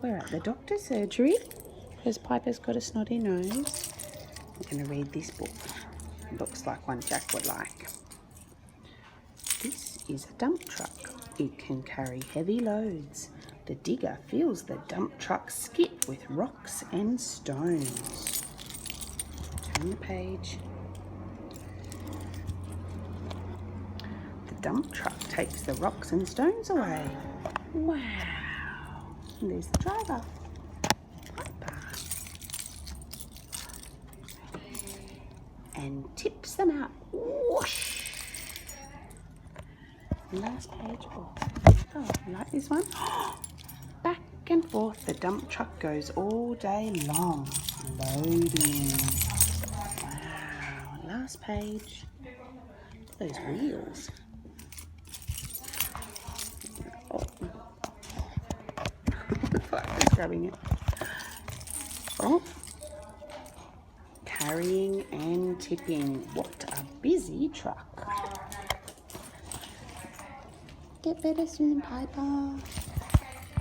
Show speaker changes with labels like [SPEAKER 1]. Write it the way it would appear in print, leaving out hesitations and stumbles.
[SPEAKER 1] We're at the doctor's surgery because Piper's got a snotty nose. I'm going to read this book. It looks like one Jack would like. This is a dump truck. It can carry heavy loads. The digger fills the dump truck skip with rocks and stones. Turn the page. The dump truck takes the rocks and stones away. Wow. And there's the driver, Piper. And tips them out. Whoosh. Last page. Oh, you like this one? Back and forth the dump truck goes all day long. Loading. Wow. Last page. Those wheels. Oh. Just grabbing it. Oh. Carrying and tipping. What a busy truck. Get better soon, Piper.